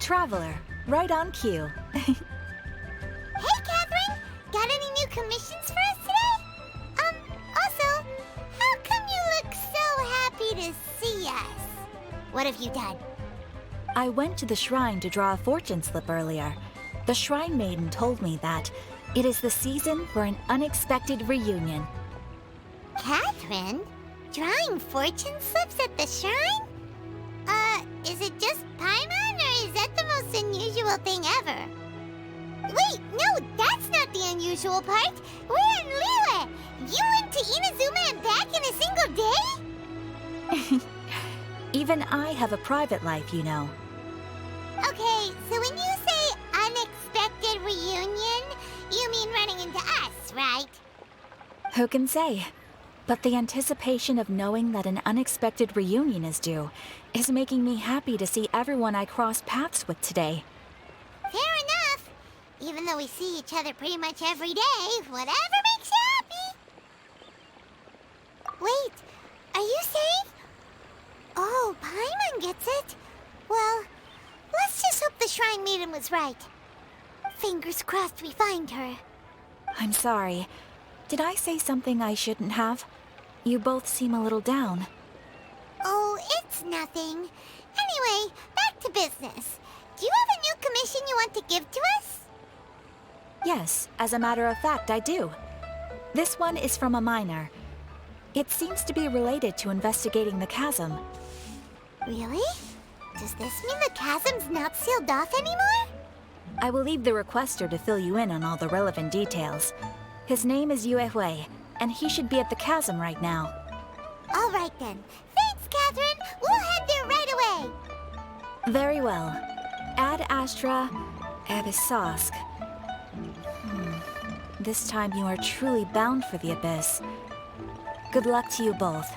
traveler, right on cue. Hey, Catherine! Got any new commissions for us today? Also, how come you look so happy to see us? What have you done? I went to the shrine to draw a fortune slip earlier. The shrine maiden told me that it is the season for an unexpected reunion. Catherine? Drawing fortune slips at the shrine? Is it just Paimon, or is that the most unusual thing ever? Wait, no, that's not the unusual part. We're in Liyue! You went to Inazuma and back in a single day? Even I have a private life, you know. Okay, so when you say unexpected reunion, you mean running into us, right? Who can say? But the anticipation of knowing that an unexpected reunion is due is making me happy to see everyone I crossed paths with today. Fair enough. Even though we see each other pretty much every day, whatever makes you happy. Wait, are you saying? Oh, Paimon gets it. Well, let's just hope the shrine maiden was right. Fingers crossed we find her. I'm sorry. Did I say something I shouldn't have? You both seem a little down. Oh, it's nothing. Anyway, back to business. Do you have a new commission you want to give to us? Yes, as a matter of fact, I do. This one is from a miner. It seems to be related to investigating the chasm. Really? Does this mean the chasm's not sealed off anymore? I will leave the requester to fill you in on all the relevant details. His name is Yue Hui, and he should be at the chasm right now. All right then. Thanks, Catherine. We'll head there right away. Very well. Ad Astra Abyssosque. This time you are truly bound for the abyss. Good luck to you both.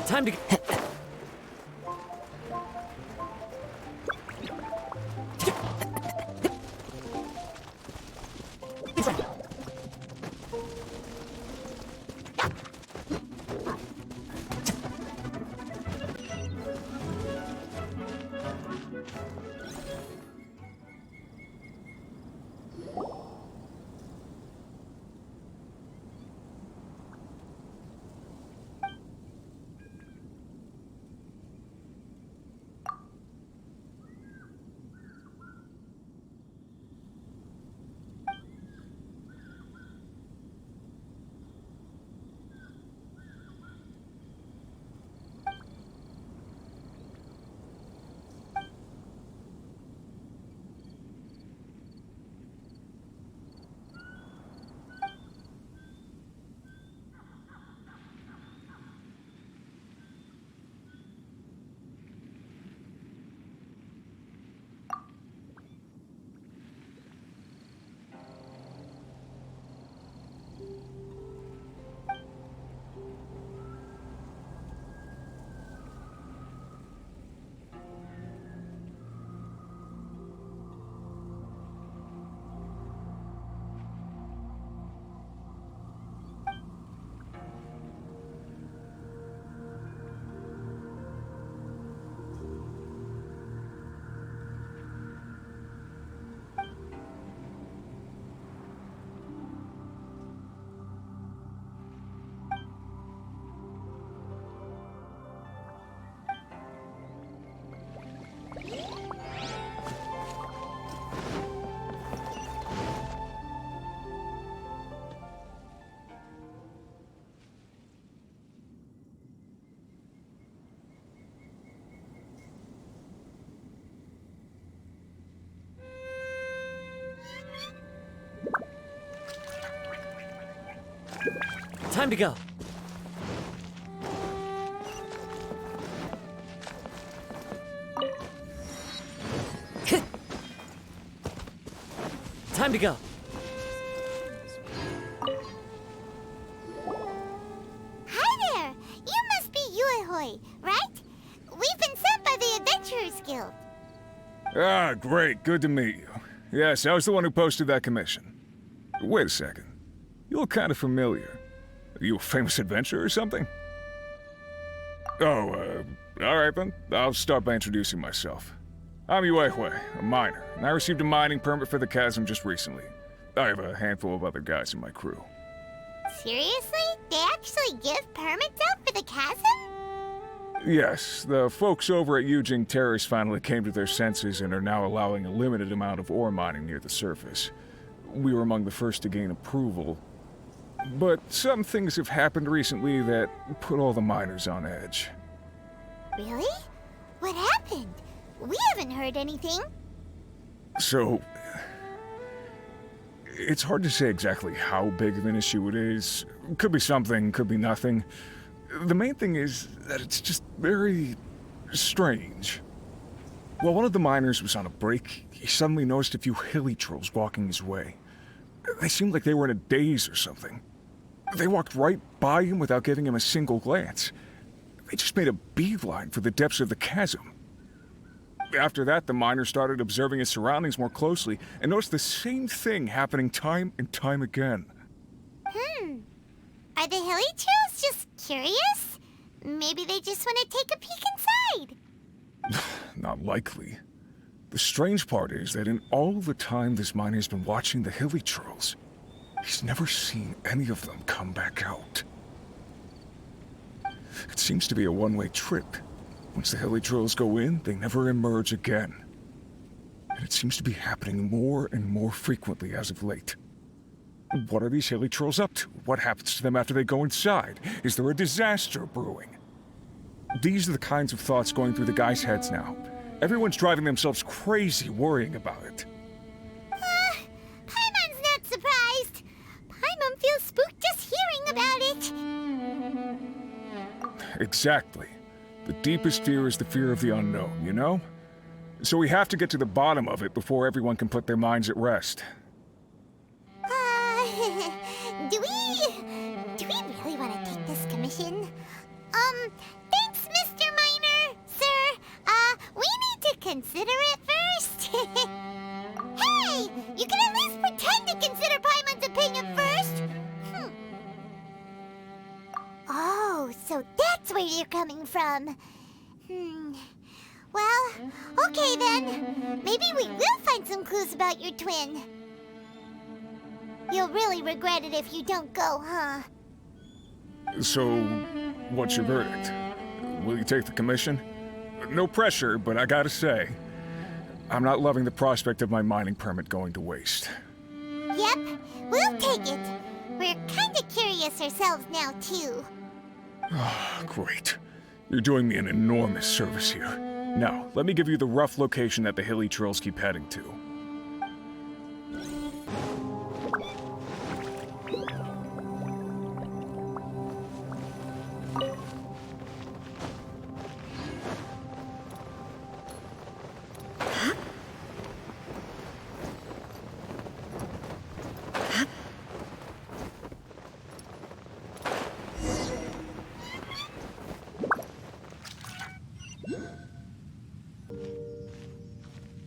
Time to... Time to go. Time to go. Hi there! You must be Yuehoi, right? We've been sent by the Adventurers Guild. Ah, great. Good to meet you. Yes, I was the one who posted that commission. Wait a second. You look kind of familiar. Are you a famous adventurer or something? Oh, alright then. I'll start by introducing myself. I'm Yuehoi, a miner, and I received a mining permit for the chasm just recently. I have a handful of other guys in my crew. Seriously? They actually give permits out for the chasm? Yes, the folks over at Yujing Terrace finally came to their senses and are now allowing a limited amount of ore mining near the surface. We were among the first to gain approval. But some things have happened recently that put all the miners on edge. Really? What happened? We haven't heard anything. So, it's hard to say exactly how big of an issue it is. Could be something, could be nothing. The main thing is that it's just very strange. While one of the miners was on a break, he suddenly noticed a few hilly trolls walking his way. They seemed like they were in a daze or something. They walked right by him without giving him a single glance. They just made a beeline for the depths of the chasm. After that, the miner started observing his surroundings more closely and noticed the same thing happening time and time again. Are the hilly trolls just curious? Maybe they just want to take a peek inside. Not likely. The strange part is that in all the time this miner's been watching the hilly trolls, he's never seen any of them come back out. It seems to be a one-way trip. Once the hilly trolls go in, they never emerge again. And it seems to be happening more and more frequently as of late. What are these hilly trolls up to? What happens to them after they go inside? Is there a disaster brewing? These are the kinds of thoughts going through the guys' heads now. Everyone's driving themselves crazy worrying about it. Paimon's not surprised. Paimon feels spooked just hearing about it. Exactly. The deepest fear is the fear of the unknown, you know? So we have to get to the bottom of it before everyone can put their minds at rest. Do we really want to take this commission? Thanks, Mr. Miner, sir. We need to consider it first. Hey, you can at least pretend to consider Paimon's opinion first. Oh, so that's where you're coming from. Well, okay then. Maybe we will find some clues about your twin. You'll really regret it if you don't go, huh? So, what's your verdict? Will you take the commission? No pressure, but I gotta say, I'm not loving the prospect of my mining permit going to waste. Yep, we'll take it. We're kinda curious ourselves now, too. Great. You're doing me an enormous service here. Now, let me give you the rough location that the hilly trolls keep heading to.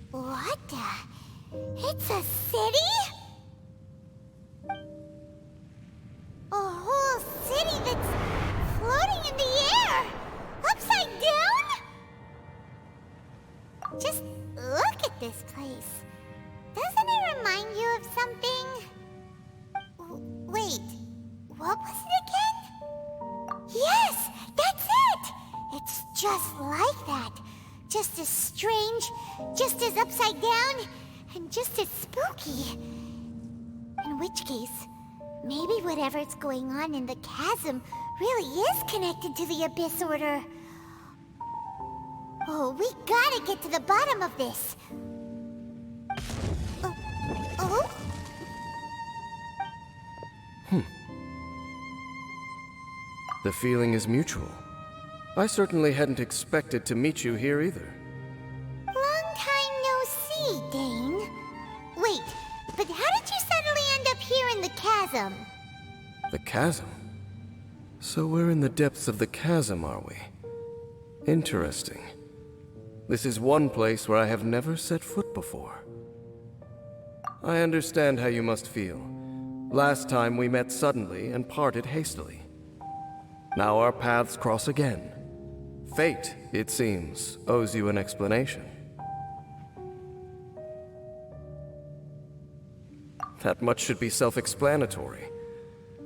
What the? It's a city? A whole city that's floating in the air? Upside down? Just look at this place. Doesn't it remind you of something? Wait, what was it again? Yes, that's it! It's just like that. Just as strange, just as upside down, and just as spooky. In which case, maybe whatever's going on in the chasm really is connected to the Abyss Order. Oh, we gotta get to the bottom of this. Oh? The feeling is mutual. I certainly hadn't expected to meet you here either. Long time no see, Dane. Wait, but how did you suddenly end up here in the chasm? The chasm? So we're in the depths of the chasm, are we? Interesting. This is one place where I have never set foot before. I understand how you must feel. Last time we met suddenly and parted hastily. Now our paths cross again. Fate, it seems, owes you an explanation. That much should be self-explanatory.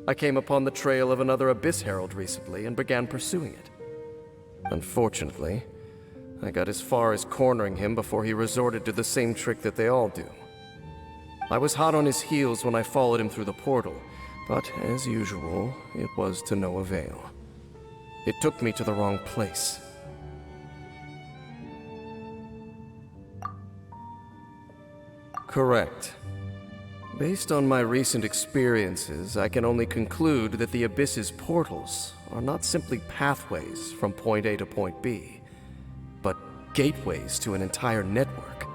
I came upon the trail of another Abyss Herald recently and began pursuing it. Unfortunately, I got as far as cornering him before he resorted to the same trick that they all do. I was hot on his heels when I followed him through the portal, but as usual, it was to no avail. It took me to the wrong place. Correct. Based on my recent experiences, I can only conclude that the Abyss's portals are not simply pathways from point A to point B, but gateways to an entire network.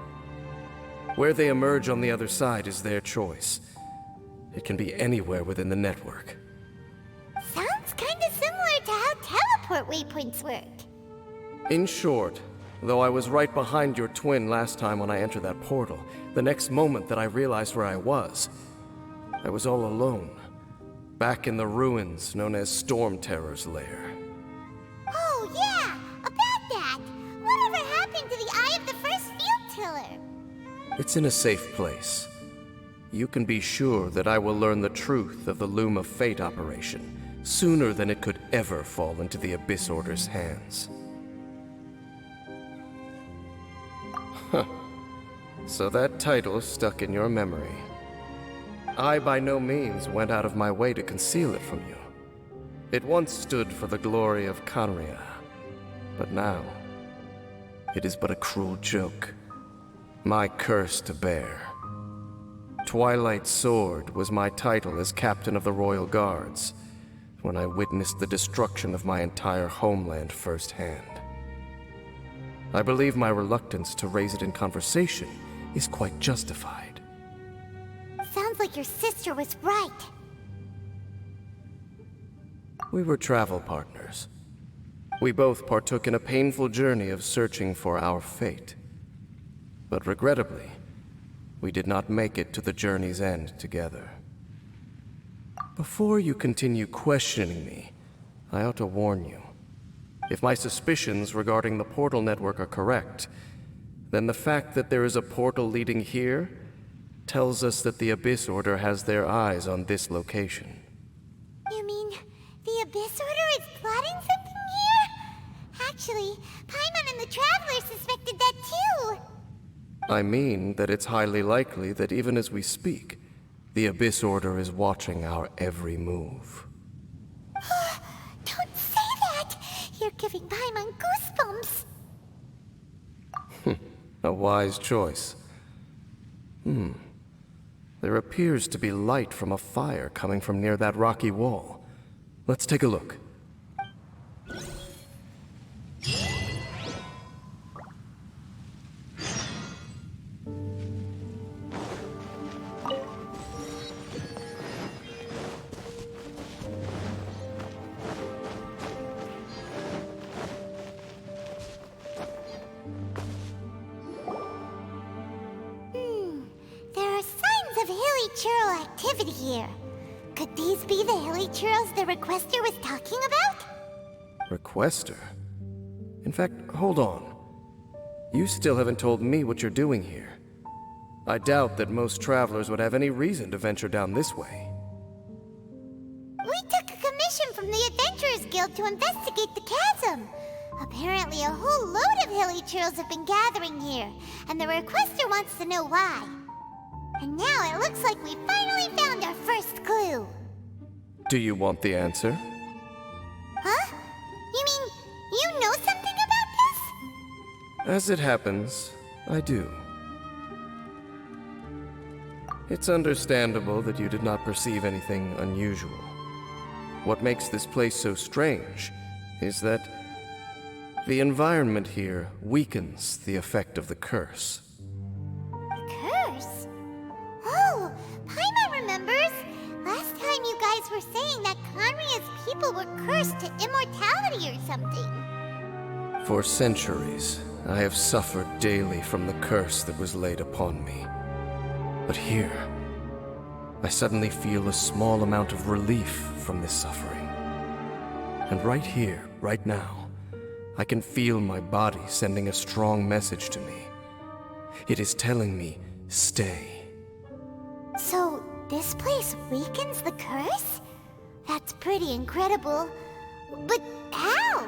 Where they emerge on the other side is their choice. It can be anywhere within the network. Sounds kinda similar to how teleport waypoints work. In short, though I was right behind your twin last time when I entered that portal, the next moment that I realized where I was all alone, back in the ruins known as Storm Terror's lair. Oh yeah, about that! Whatever happened to the Eye of the First Field Tiller? It's in a safe place. You can be sure that I will learn the truth of the Loom of Fate operation sooner than it could ever fall into the Abyss Order's hands. Huh. So that title stuck in your memory. I by no means went out of my way to conceal it from you. It once stood for the glory of Kanria, but now it is but a cruel joke. My curse to bear. Twilight Sword was my title as captain of the Royal Guards when I witnessed the destruction of my entire homeland firsthand. I believe my reluctance to raise it in conversation is quite justified. Sounds like your sister was right. We were travel partners. We both partook in a painful journey of searching for our fate. But regrettably, we did not make it to the journey's end together. Before you continue questioning me, I ought to warn you. If my suspicions regarding the portal network are correct, then the fact that there is a portal leading here tells us that the Abyss Order has their eyes on this location. You mean the Abyss Order is plotting something here? Actually, Paimon and the Traveler suspected that too. I mean that it's highly likely that even as we speak, the Abyss Order is watching our every move. Don't say that! You're giving Paimon goosebumps. A wise choice. There appears to be light from a fire coming from near that rocky wall. Let's take a look. There are signs of hilly churl activity here. Could these be the hilly churls the Requester was talking about? Requester? In fact, hold on. You still haven't told me what you're doing here. I doubt that most travelers would have any reason to venture down this way. We took a commission from the Adventurers Guild to investigate the chasm. Apparently a whole load of hilly churls have been gathering here, and the Requester wants to know why. And now it looks like we finally found our first clue. Do you want the answer? Huh? You mean you know something about this? As it happens, I do. It's understandable that you did not perceive anything unusual. What makes this place so strange is that the environment here weakens the effect of the curse. Curse? Oh, people were cursed to immortality or something. For centuries, I have suffered daily from the curse that was laid upon me. But here, I suddenly feel a small amount of relief from this suffering. And right here, right now, I can feel my body sending a strong message to me. It is telling me, stay. So, this place weakens the curse? That's pretty incredible. But how?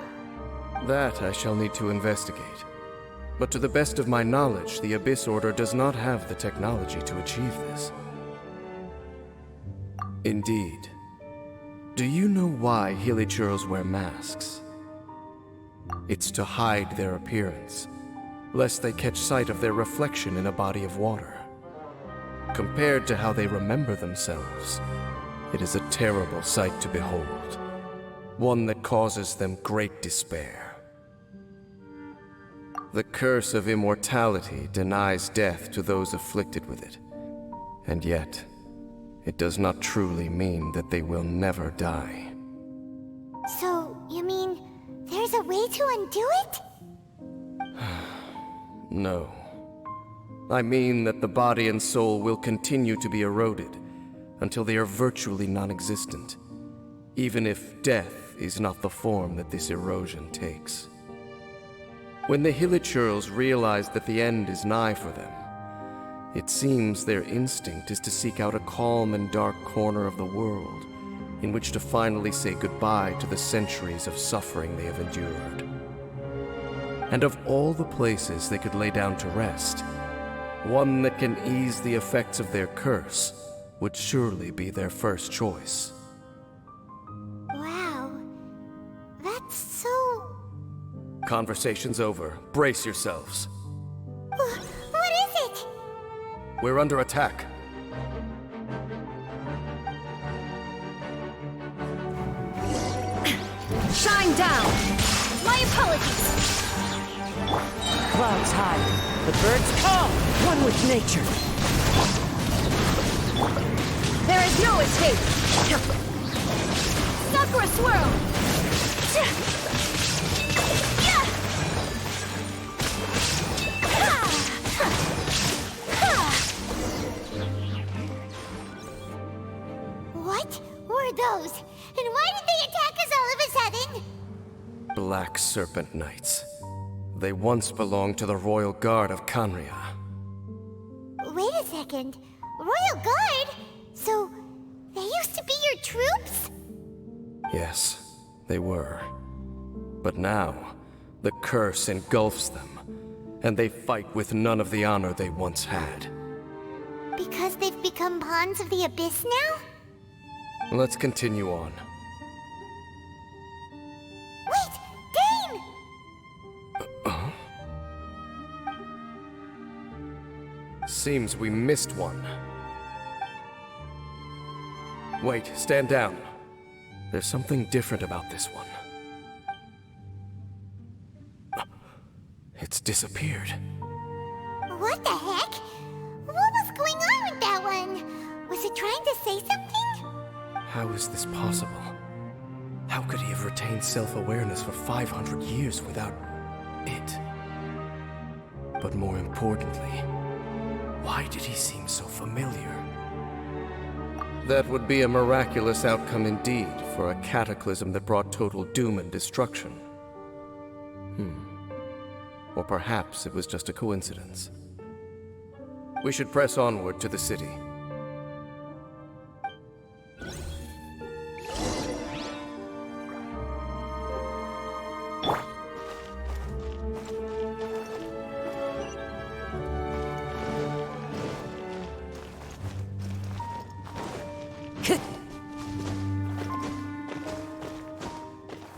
That I shall need to investigate. But to the best of my knowledge, the Abyss Order does not have the technology to achieve this. Indeed. Do you know why Hilichurls wear masks? It's to hide their appearance, lest they catch sight of their reflection in a body of water. Compared to how they remember themselves, it is a terrible sight to behold, one that causes them great despair. The curse of immortality denies death to those afflicted with it, and yet, it does not truly mean that they will never die. So, you mean there's a way to undo it? No. I mean that the body and soul will continue to be eroded until they are virtually non-existent, even if death is not the form that this erosion takes. When the Hilichurls realize that the end is nigh for them, it seems their instinct is to seek out a calm and dark corner of the world in which to finally say goodbye to the centuries of suffering they have endured. And of all the places they could lay down to rest, one that can ease the effects of their curse would surely be their first choice. Wow. That's so... Conversation's over. Brace yourselves. What is it? We're under attack. Shine down! My apologies! Clouds high. The birds call. One with nature. There is no escape! Sakura swirl! What were those? And why did they attack us all of a sudden? Black Serpent Knights. They once belonged to the Royal Guard of Kanria. Wait a second. Royal Guard? So, they used to be your troops? Yes, they were. But now, the curse engulfs them, and they fight with none of the honor they once had. Because they've become pawns of the Abyss now? Let's continue on. Wait! Dane! Seems we missed one. Wait, stand down. There's something different about this one. It's disappeared. What the heck? What was going on with that one? Was it trying to say something? How is this possible? How could he have retained self-awareness for 500 years without it? But more importantly, why did he seem so familiar? That would be a miraculous outcome indeed for a cataclysm that brought total doom and destruction. Or perhaps it was just a coincidence. We should press onward to the city.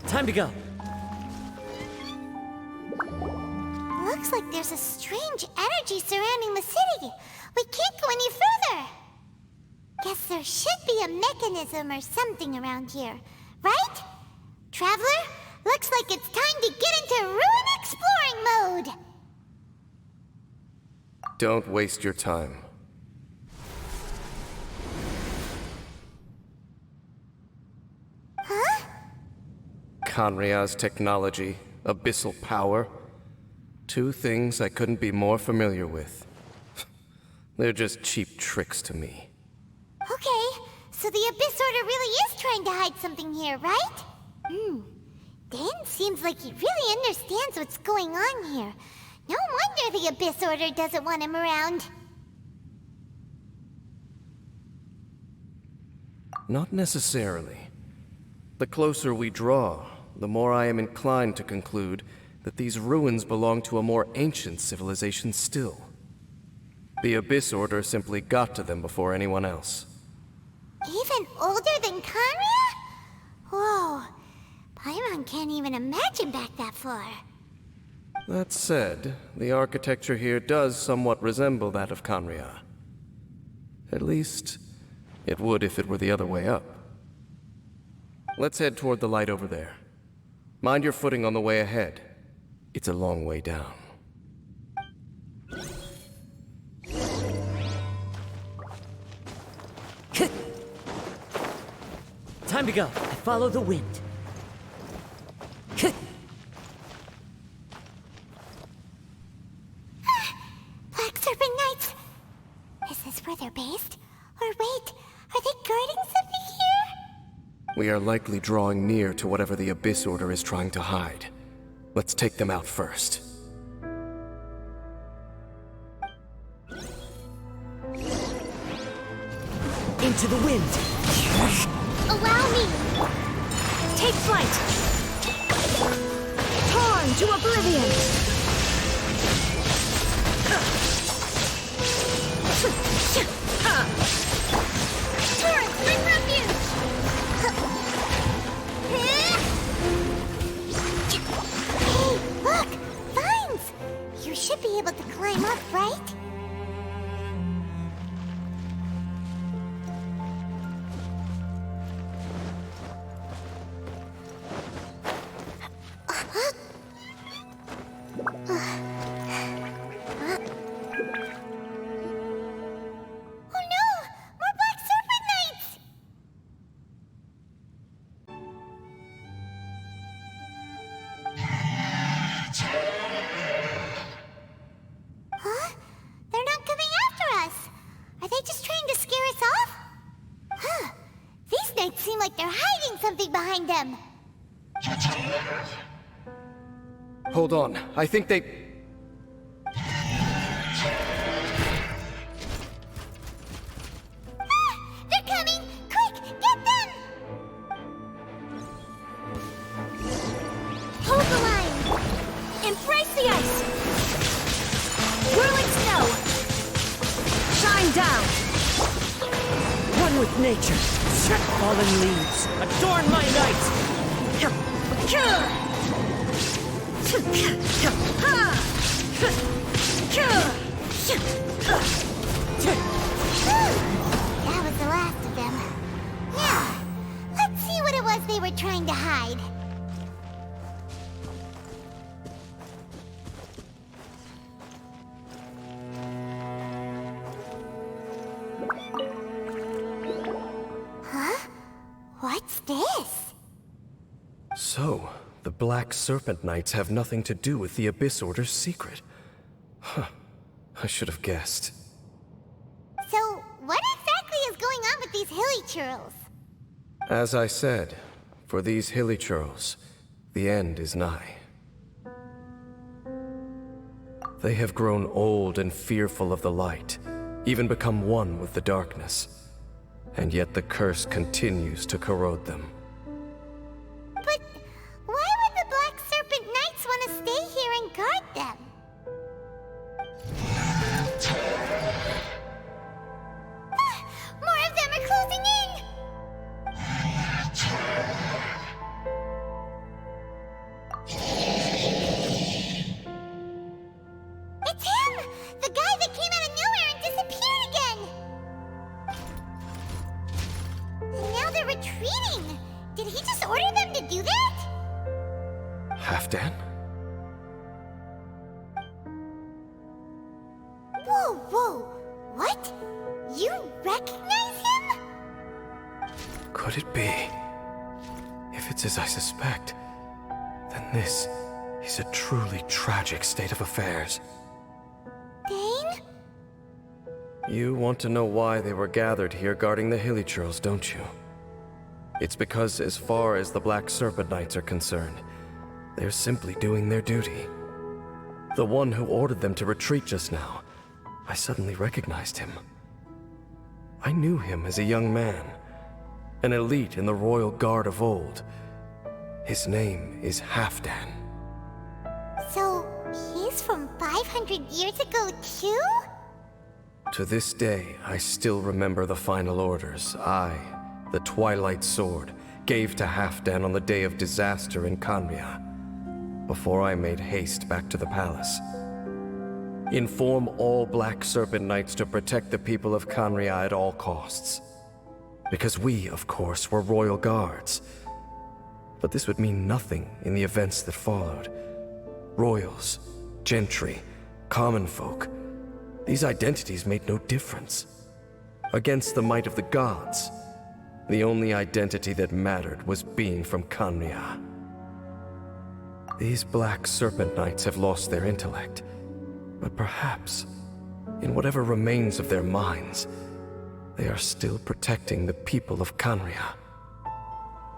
Time to go. Looks like there's a strange energy surrounding the city. We can't go any further. Guess there should be a mechanism or something around here, right? Traveler, looks like it's time to get into ruin exploring mode. Don't waste your time. Huh? Conria's technology, abyssal power. Two things I couldn't be more familiar with. They're just cheap tricks to me. Okay, so the Abyss Order really is trying to hide something here, right? Dan seems like he really understands what's going on here. No wonder the Abyss Order doesn't want him around. Not necessarily. The closer we draw, the more I am inclined to conclude that these ruins belong to a more ancient civilization still. The Abyss Order simply got to them before anyone else. Even older than Kanria? Whoa, Paimon can't even imagine back that far. That said, the architecture here does somewhat resemble that of Conria. At least, it would if it were the other way up. Let's head toward the light over there. Mind your footing on the way ahead. It's a long way down. Time to go. I follow the wind. Black Serpent Knights! Is this where they're based? Or wait, are they guarding something here? We are likely drawing near to whatever the Abyss Order is trying to hide. Let's take them out first. Into the wind. Allow me! Take flight! Torn to oblivion! Torrent, my refuge! Hey, look! Vines! You should be able to climb up, right? Oh no! More Black Serpent Knights! Huh? They're not coming after us! Are they just trying to scare us off? Huh. These knights seem like they're hiding something behind them. Hold on, I think they... Ah! They're coming! Quick, get them! Hold the line! Embrace the ice! Whirling snow! Shine down! One with nature. Set fallen leaves. Adorn my night. That was the last of them. Now, let's see what it was they were trying to hide. Huh? What's this? So, the Black Serpent Knights have nothing to do with the Abyss Order's secret. Huh. I should have guessed. So, what exactly is going on with these hilly churls? As I said, for these hilly churls, the end is nigh. They have grown old and fearful of the light, even become one with the darkness. And yet the curse continues to corrode them. But why would the Black Serpent Knights want to stay here and guard them? Ah, more of them are closing in! It's him! The guy that came out of nowhere and disappeared again! And now they're retreating! Did he just order them to do that? Halfdan? Whoa, whoa! What? You recognize him? Could it be? If it's as I suspect, then this is a truly tragic state of affairs. Dane? You want to know why they were gathered here guarding the Hilichurls, don't you? It's because as far as the Black Serpent Knights are concerned, they're simply doing their duty. The one who ordered them to retreat just now, I suddenly recognized him. I knew him as a young man, an elite in the royal guard of old. His name is Halfdan. So, he's from 500 years ago too? To this day, I still remember the final orders I, the Twilight Sword, gave to Halfdan on the day of disaster in Khaenri'ah, before I made haste back to the palace. Inform all Black Serpent Knights to protect the people of Khaenri'ah at all costs. Because we, of course, were royal guards. But this would mean nothing in the events that followed. Royals, gentry, common folk, these identities made no difference. Against the might of the gods, the only identity that mattered was being from Khaenri'ah. These Black Serpent Knights have lost their intellect, but perhaps, in whatever remains of their minds, they are still protecting the people of Khaenri'ah.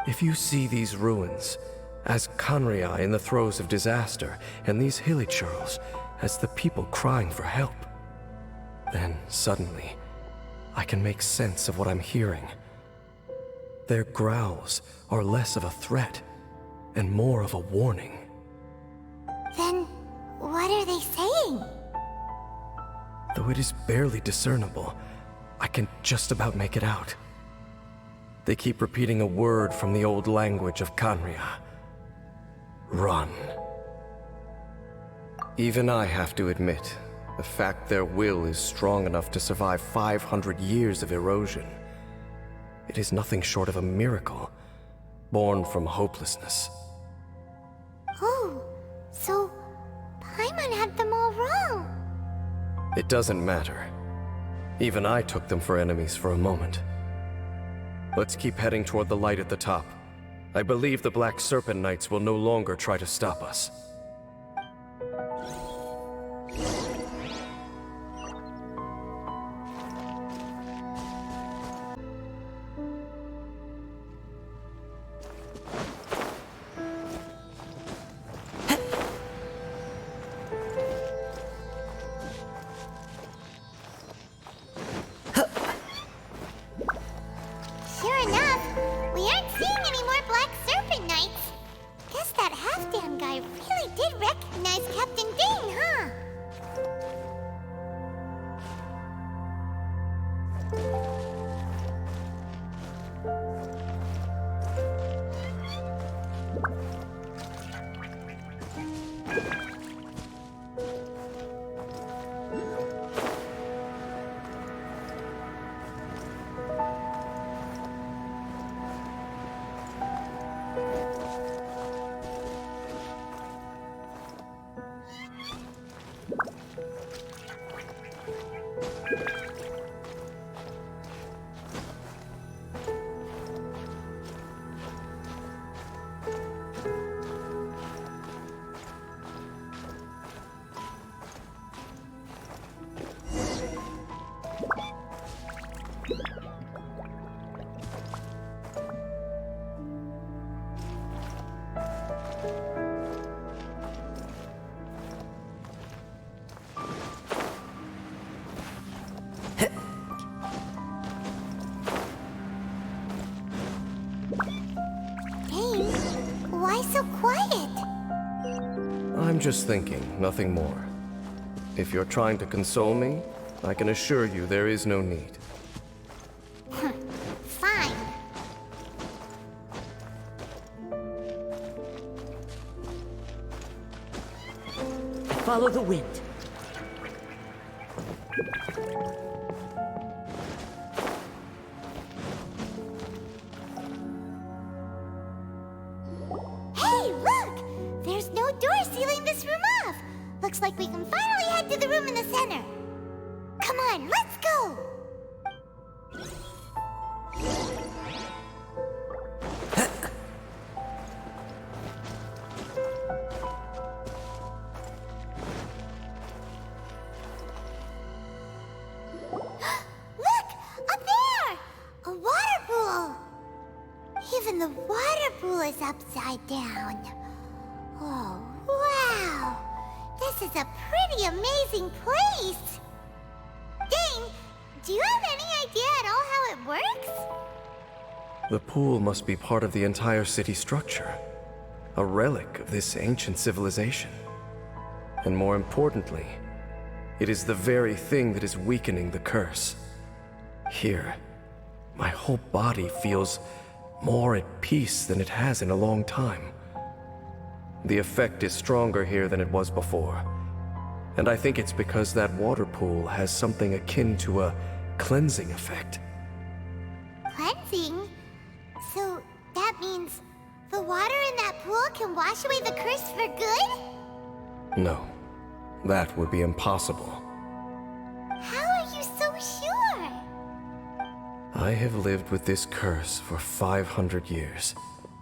If you see these ruins as Khaenri'ah in the throes of disaster, and these Hilichurls as the people crying for help, then suddenly, I can make sense of what I'm hearing. Their growls are less of a threat and more of a warning. Then, what are they saying? Though it is barely discernible, I can just about make it out. They keep repeating a word from the old language of Khaenri'ah. Run. Even I have to admit, the fact their will is strong enough to survive 500 years of erosion. It is nothing short of a miracle, born from hopelessness. Oh, so Paimon had them all wrong. It doesn't matter. Even I took them for enemies for a moment. Let's keep heading toward the light at the top. I believe the Black Serpent Knights will no longer try to stop us. Sure enough, we aren't seeing any more Black Serpent Knights. Guess that Halfdan guy really did recognize Captain Dane, huh? Dane, why so quiet? I'm just thinking, nothing more. If you're trying to console me, I can assure you there is no need. Fine. Follow the wind. Hey, look! There's no door sealing this room off. Looks like we can finally head to the room in the center. Come on, let's go! Even the water pool is upside down. Oh, wow! This is a pretty amazing place! Dane, do you have any idea at all how it works? The pool must be part of the entire city structure, a relic of this ancient civilization. And more importantly, it is the very thing that is weakening the curse. Here, my whole body feels more at peace than it has in a long time. The effect is stronger here than it was before, and I think it's because that water pool has something akin to a cleansing effect. Cleansing? So that means the water in that pool can wash away the curse for good? No, that would be impossible. How are you so sure? I have lived with this curse for 500 years,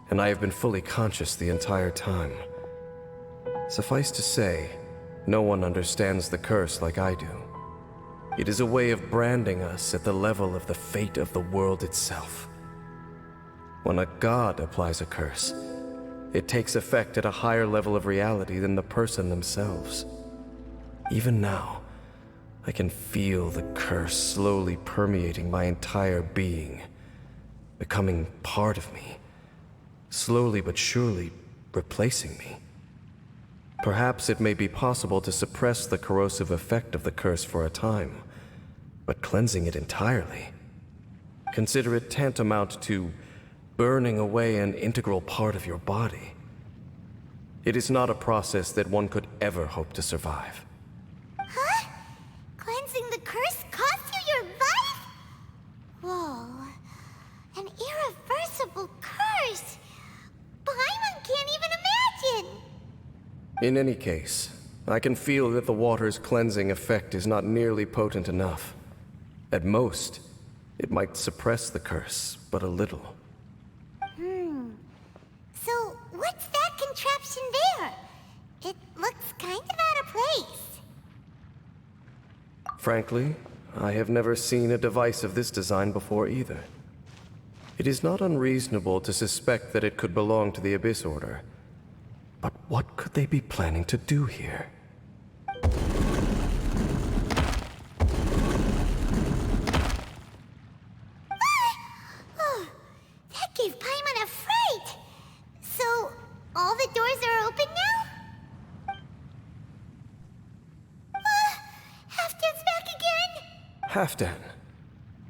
and I have been fully conscious the entire time. Suffice to say, no one understands the curse like I do. It is a way of branding us at the level of the fate of the world itself. When a god applies a curse, it takes effect at a higher level of reality than the person themselves. Even now, I can feel the curse slowly permeating my entire being, becoming part of me, slowly but surely replacing me. Perhaps it may be possible to suppress the corrosive effect of the curse for a time, but cleansing it entirely, consider it tantamount to burning away an integral part of your body. It is not a process that one could ever hope to survive. Huh? Cleansing the curse cost you your life? Whoa. An irreversible curse! Paimon can't even imagine! In any case, I can feel that the water's cleansing effect is not nearly potent enough. At most, it might suppress the curse, but a little. So, what's that contraption there? It looks kind of out of place. Frankly, I have never seen a device of this design before either. It is not unreasonable to suspect that it could belong to the Abyss Order. But what could they be planning to do here? Oh, that gave Paimon a fright! So, all the doors are open now? Halfdan's back again! Halfdan,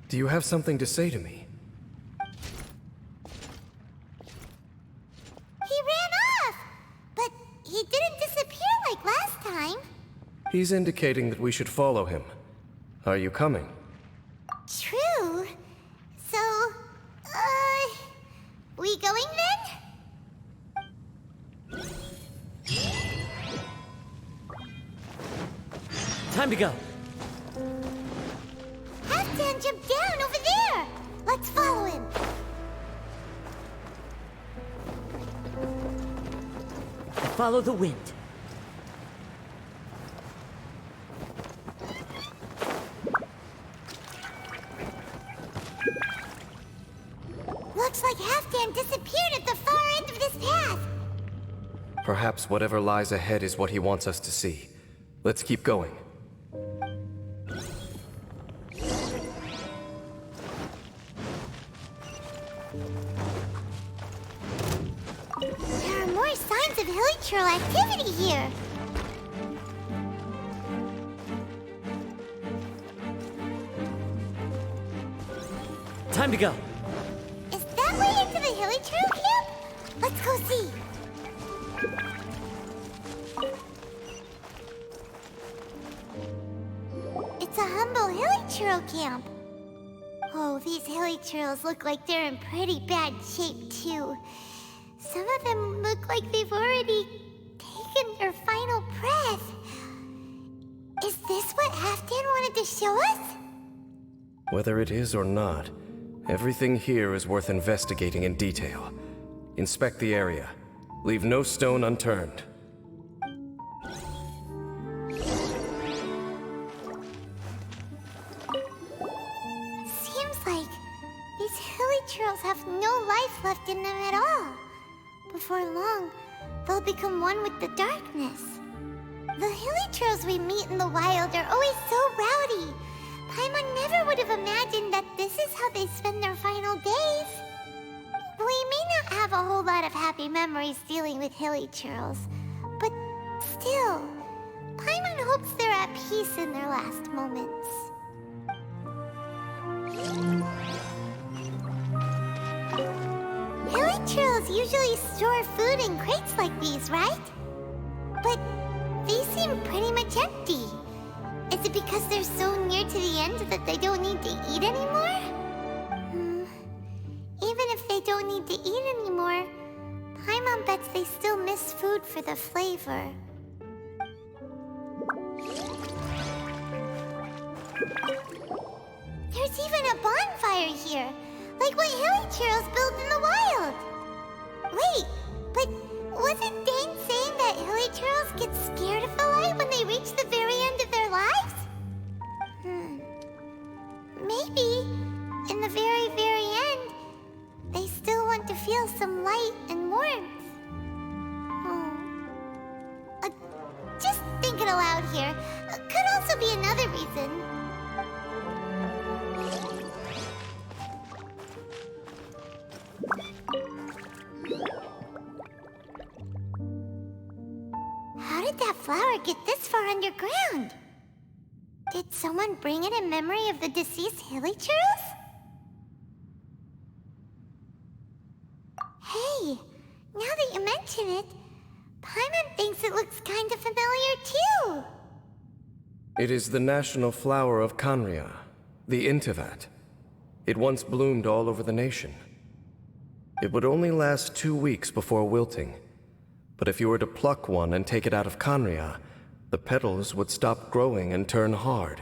do you have something to say to me? He ran off! But he didn't disappear like last time. He's indicating that we should follow him. Are you coming? True. So, we going then? Time to go. Halfdan jumped down over there! Let's follow him. Follow the wind. Looks like Halfdan disappeared at the far end of this path. Perhaps whatever lies ahead is what he wants us to see. Let's keep going. There are more signs of hilichurl activity here. Time to go. Is that way into the hilichurl camp? Let's go see. It's a humble hilichurl camp. Oh, these hilichurls look like they're in pretty bad shape, too. Some of them look like they've already taken their final breath. Is this what Halfdan wanted to show us? Whether it is or not, everything here is worth investigating in detail. Inspect the area. Leave no stone unturned. Seems like these hilichurls have no life left in them at all. Before long, they'll become one with the darkness. The hilichurls we meet in the wild are always so rowdy. Paimon never would have imagined that this is how they spend their final days. We may not have a whole lot of happy memories dealing with hilichurls, but still, Paimon hopes they're at peace in their last moments. Hilichurls usually store food in crates like these, right? But these seem pretty much empty. Is it because they're so near to the end that they don't need to eat anymore? Even if they don't need to eat anymore, Paimon bets they still miss food for the flavor. There's even a bonfire here, like what hilichurls build in the wild. Wait, but wasn't Dane saying that hilichurls get scared of the light when they reach the very end of their lives? Maybe, in the very, very end, they still want to feel some light and warmth. Just thinking aloud here. Could also be another reason. How did that flower get this far underground? Did someone bring it in memory of the deceased hilichurls? Hey, now that you mention it, Paimon thinks it looks kind of familiar too. It is the national flower of Kanria, the Intivat. It once bloomed all over the nation. It would only last 2 weeks before wilting. But if you were to pluck one and take it out of Kanria, the petals would stop growing and turn hard.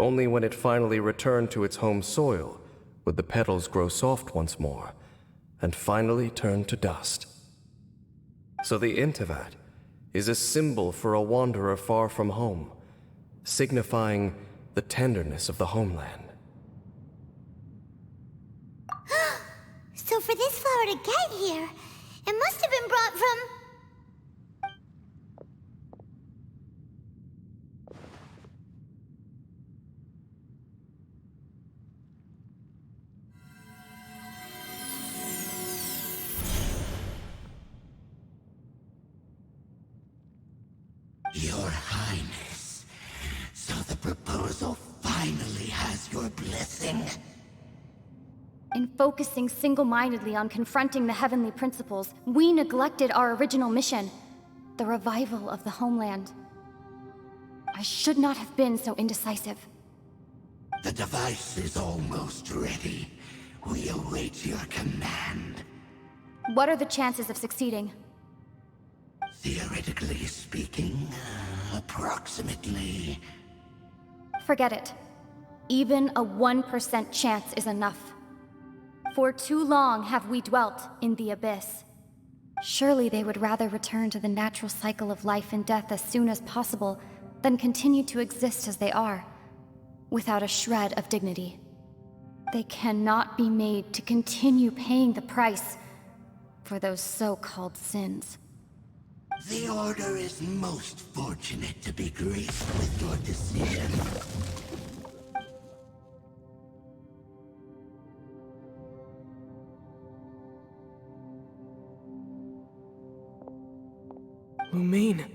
Only when it finally returned to its home soil would the petals grow soft once more, and finally turn to dust. So the Intivat is a symbol for a wanderer far from home, signifying the tenderness of the homeland. So for this flower to get here, it must have been brought from... Your Highness, so the proposal finally has your blessing. In focusing single-mindedly on confronting the heavenly principles, we neglected our original mission, the revival of the homeland. I should not have been so indecisive. The device is almost ready. We await your command. What are the chances of succeeding? Theoretically speaking, approximately. Forget it. Even a 1% chance is enough. For too long have we dwelt in the abyss. Surely they would rather return to the natural cycle of life and death as soon as possible than continue to exist as they are, without a shred of dignity. They cannot be made to continue paying the price for those so-called sins. The Order is most fortunate to be graced with your decision. Lumine.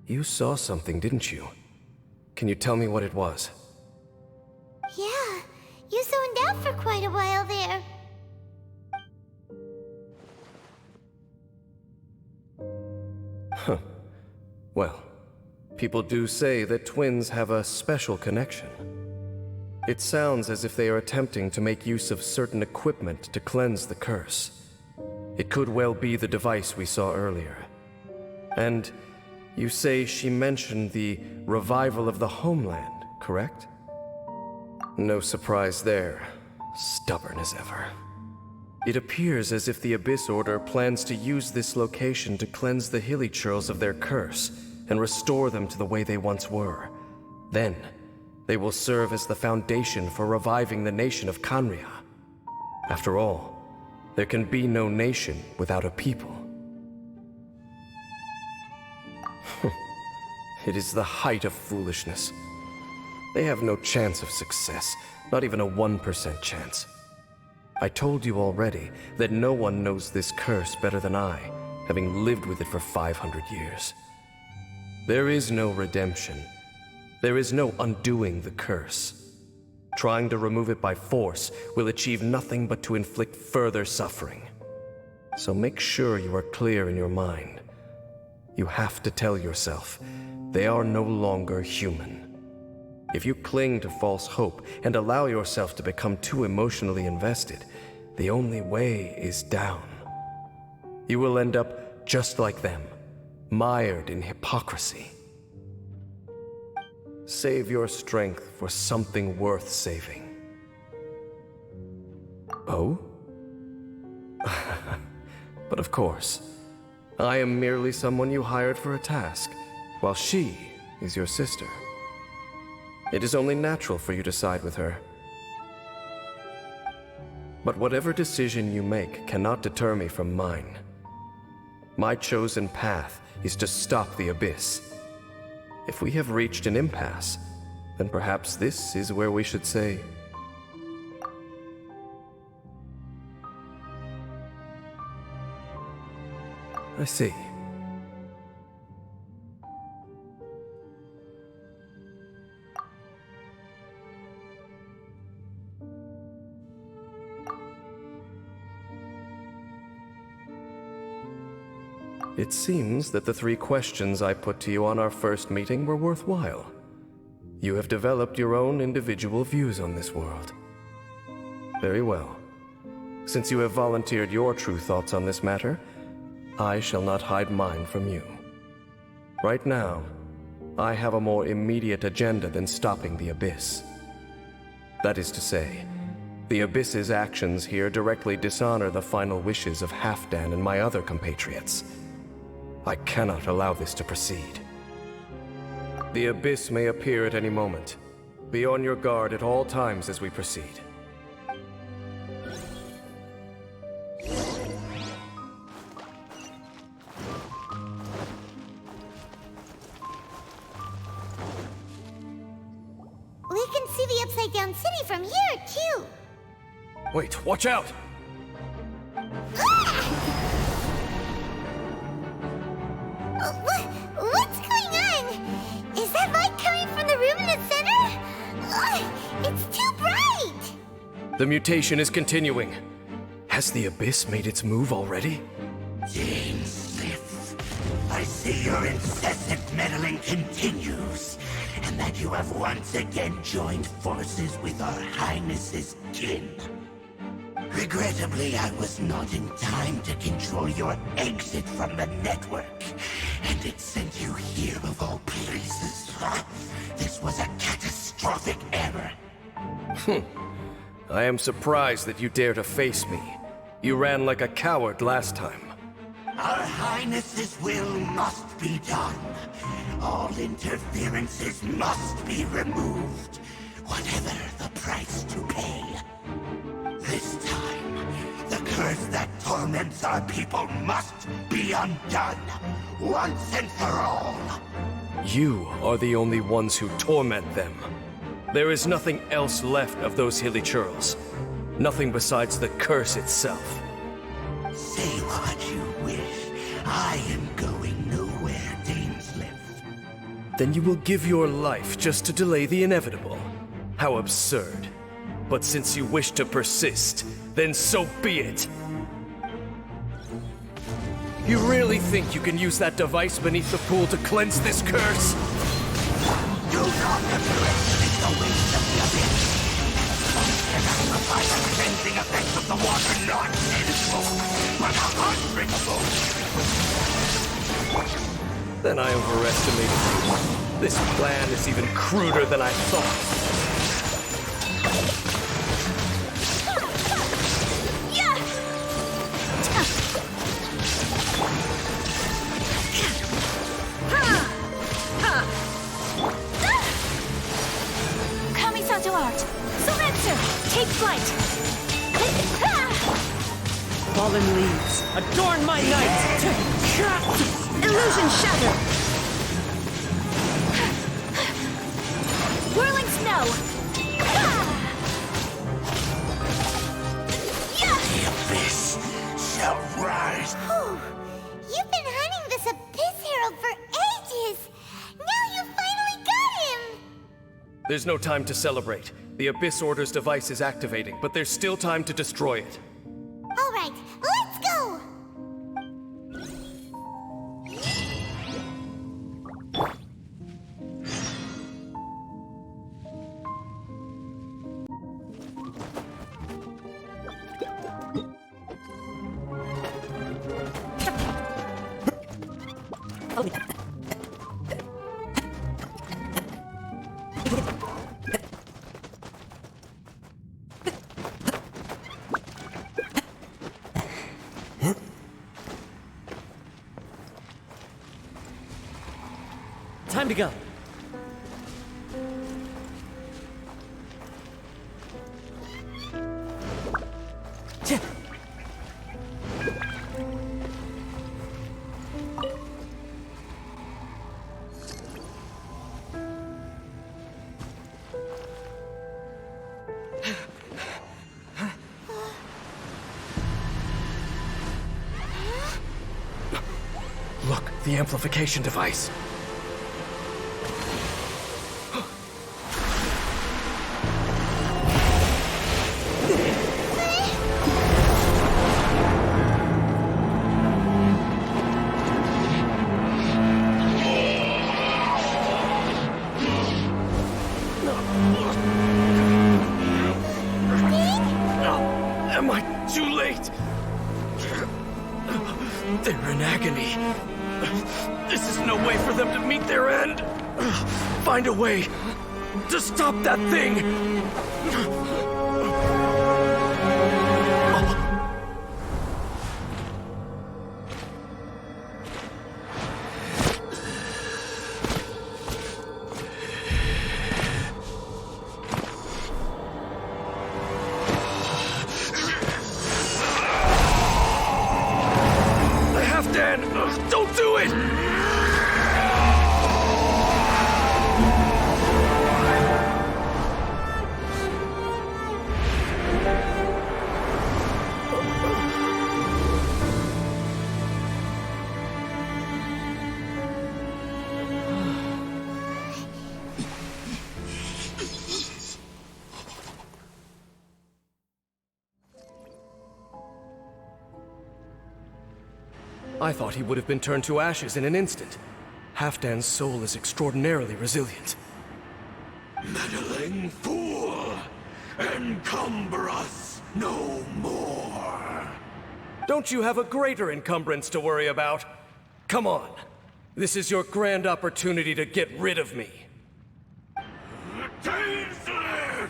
You saw something, didn't you? Can you tell me what it was? Yeah, you zoned out for quite a while there. Huh. Well, people do say that twins have a special connection. It sounds as if they are attempting to make use of certain equipment to cleanse the curse. It could well be the device we saw earlier. And you say she mentioned the revival of the homeland, correct? No surprise there. Stubborn as ever. It appears as if the Abyss Order plans to use this location to cleanse the hilichurls of their curse and restore them to the way they once were. Then, They will serve as the foundation for reviving the nation of Kanria. After all, there can be no nation without a people. It is the height of foolishness. They have no chance of success, not even a 1% chance. I told you already that no one knows this curse better than I, having lived with it for 500 years. There is no redemption. There is no undoing the curse. Trying to remove it by force will achieve nothing but to inflict further suffering. So make sure you are clear in your mind. You have to tell yourself, they are no longer human. If you cling to false hope and allow yourself to become too emotionally invested, the only way is down. You will end up just like them, mired in hypocrisy. Save your strength for something worth saving. Oh? But of course, I am merely someone you hired for a task, while she is your sister. It is only natural for you to side with her. But whatever decision you make cannot deter me from mine. My chosen path is to stop the Abyss. If we have reached an impasse, then perhaps this is where we should say, I see. It seems that the 3 questions I put to you on our first meeting were worthwhile. You have developed your own individual views on this world. Very well. Since you have volunteered your true thoughts on this matter, I shall not hide mine from you. Right now, I have a more immediate agenda than stopping the Abyss. That is to say, the Abyss's actions here directly dishonor the final wishes of Halfdan and my other compatriots. I cannot allow this to proceed. The Abyss may appear at any moment. Be on your guard at all times as we proceed. We can see the Upside Down City from here, too. Wait, watch out! What's going on? Is that light coming from the room in the center? It's too bright! The mutation is continuing. Has the Abyss made its move already? Dainsleif, I see your incessant meddling continues, and that you have once again joined forces with our Highness's kin. Regrettably, I was not in time to control your exit from the network, and it sent you here of all places. This was a catastrophic error. I am surprised that you dare to face me. You ran like a coward last time. Our Highness's will must be done. All interferences must be removed, whatever the price to pay. This time, the curse that torments our people must be undone, once and for all. You are the only ones who torment them. There is nothing else left of those hilly churls. Nothing besides the curse itself. Say what you wish. I am going nowhere, Dainsleif. Then you will give your life just to delay the inevitable. How absurd. But since you wish to persist, then so be it. You really think you can use that device beneath the pool to cleanse this curse? Do not underestimate the waste of the abyss. And amplify the cleansing effects of the water not tenfold, but 100-fold. Then I overestimated you. This plan is even cruder than I thought. martial art. Surrender! Take flight! Fallen leaves, adorn my night! Illusion shattered! Whirling snow! The abyss shall rise. Whew. You've been hunting this Abyss Herald for ages! Now you finally got him! There's no time to celebrate. The Abyss Order's device is activating, but there's still time to destroy it. Alright, let's go! Time to go. Look, the amplification device. Am I too late? They're in agony. This is no way for them to meet their end. Find a way to stop that thing. Dan, don't do it! I thought he would have been turned to ashes in an instant. Halfdan's soul is extraordinarily resilient. Meddling fool! Encumber us no more! Don't you have a greater encumbrance to worry about? Come on. This is your grand opportunity to get rid of me. Dainsleif!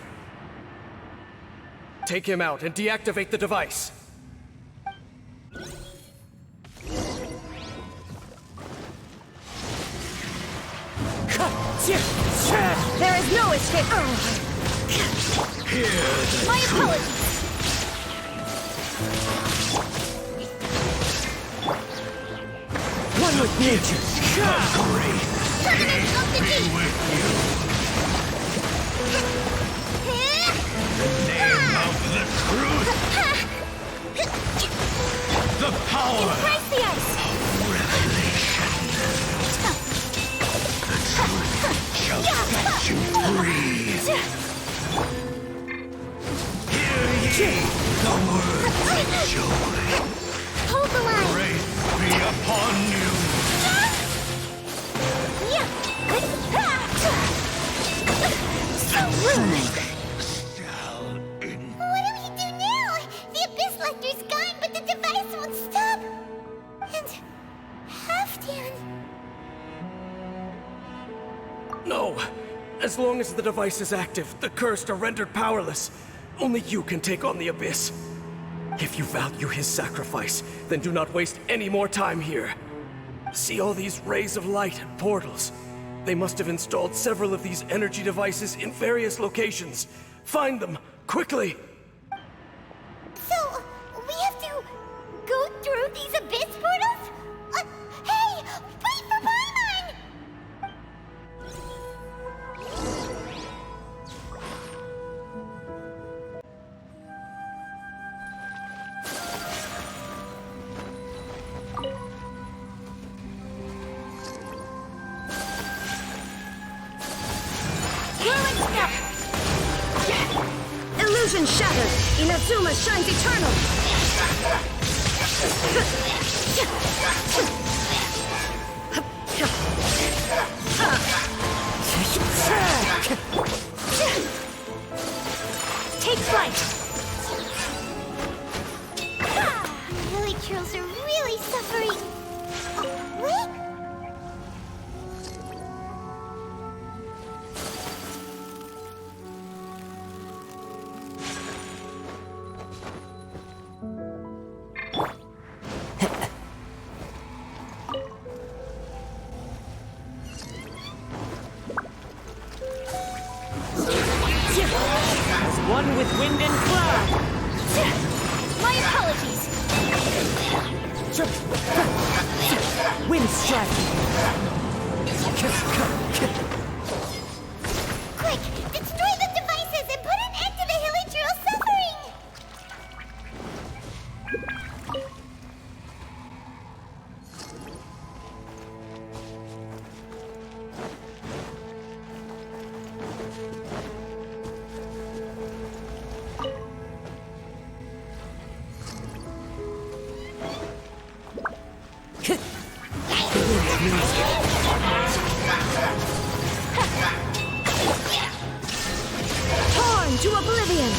Take him out and deactivate the device. There is no escape. My apologies! One with nature. Covenant of the Deep! Name of the truth! The power Embrace the ice! of revelation! Shall set you free! Hear ye the words of joy! Hold the line! Grace be upon you! So rude! Shall in... What do we do now? The Abyss Lecter's gone, but the device won't stop! And... Halfdan... No! As long as the device is active, the cursed are rendered powerless. Only you can take on the Abyss. If you value his sacrifice, then do not waste any more time here. See all these rays of light and portals? They must have installed several of these energy devices in various locations. Find them, quickly! So, we have to go through these abyss portals? Hey! Wait for Paimon! Illusion shattered! Inazuma shines eternal! Take flight! The village trolls are really suffering. Oh, wait! As one with wind and cloud! My apologies! Wind strike! Quick! Destroy the devices and put an end to the hilly troll suffering! Torn to oblivion!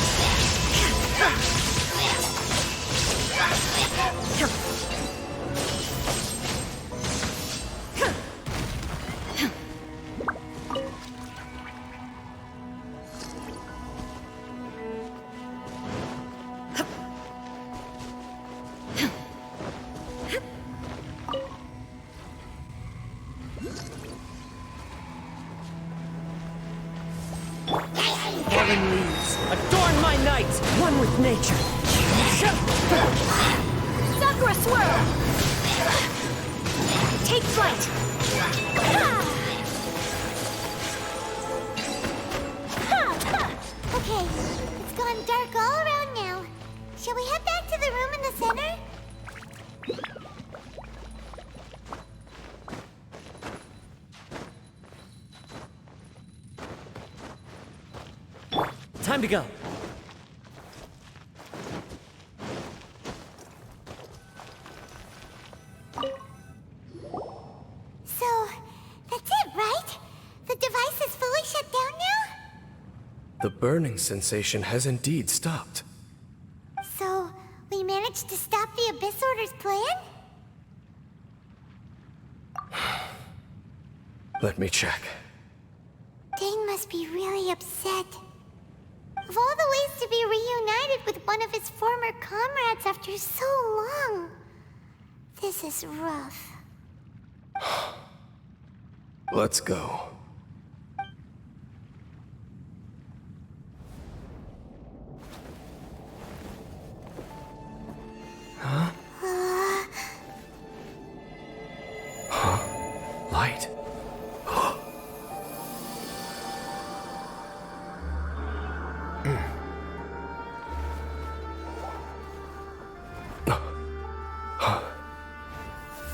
Fallen leaves, adorn my night, one with nature. Sakura swirl! Take flight! Okay, it's gone dark all around now. Shall we head back to the room in the center? Time to go. So, that's it, right? The device is fully shut down now? The burning sensation has indeed stopped. So, we managed to stop the Abyss Order's plan? Let me check. Dane must be really upset. Of all the ways to be reunited with one of his former comrades after so long, this is rough. Let's go. Light.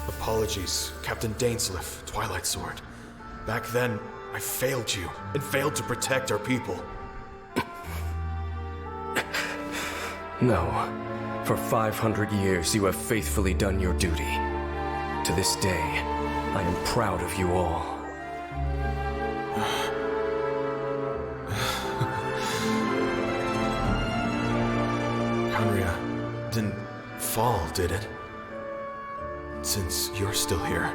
Apologies, Captain Dainsleif, Twilight Sword. Back then, I failed you, and failed to protect our people. No. For 500 years, you have faithfully done your duty. To this day, I am proud of you all. Conria didn't fall, did it? Since you're still here.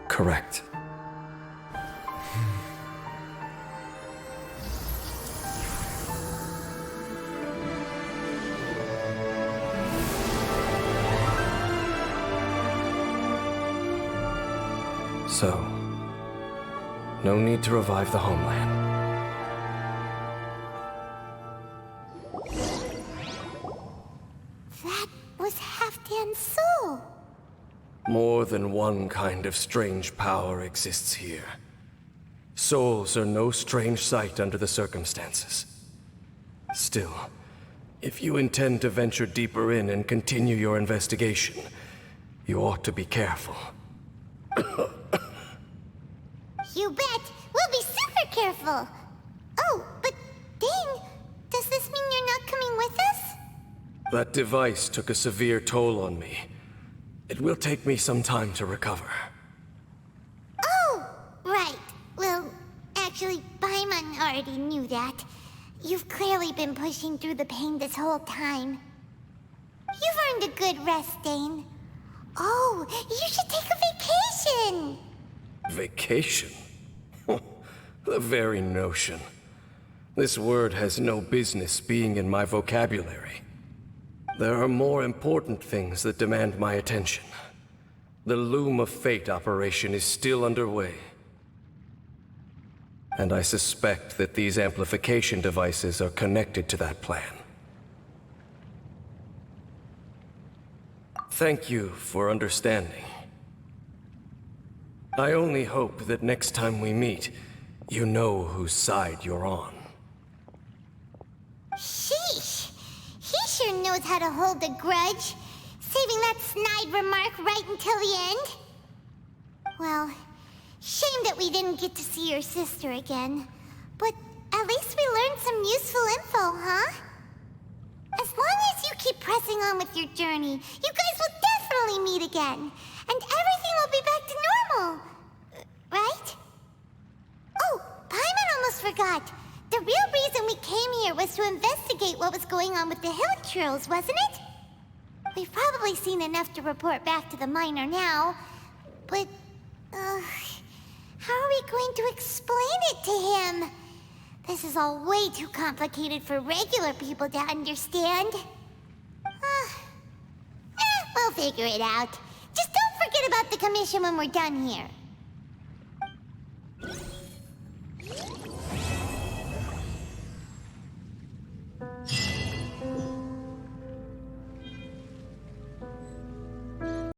Correct. So, no need to revive the homeland. That was Halfdan's soul. More than one kind of strange power exists here. Souls are no strange sight under the circumstances. Still, if you intend to venture deeper in and continue your investigation, you ought to be careful. You bet. We'll be super careful. Oh, but Dane, does this mean you're not coming with us? That device took a severe toll on me. It will take me some time to recover. Oh, right. Well, actually, Paimon already knew that. You've clearly been pushing through the pain this whole time. You've earned a good rest, Dane. Oh, you should take a vacation! Vacation? The very notion. This word has no business being in my vocabulary. There are more important things that demand my attention. The Loom of Fate operation is still underway. And I suspect that these amplification devices are connected to that plan. Thank you for understanding. I only hope that next time we meet, you know whose side you're on. Sheesh! He sure knows how to hold a grudge, saving that snide remark right until the end. Well, shame that we didn't get to see your sister again. But at least we learned some useful info, huh? As long as you keep pressing on with your journey, you guys will definitely meet again. And everything will be back to normal. Right? Oh, Paimon almost forgot. The real reason we came here was to investigate what was going on with the hill churls, wasn't it? We've probably seen enough to report back to the miner now. But, how are we going to explain it to him? This is all way too complicated for regular people to understand. We'll figure it out. Just don't forget about the commission when we're done here.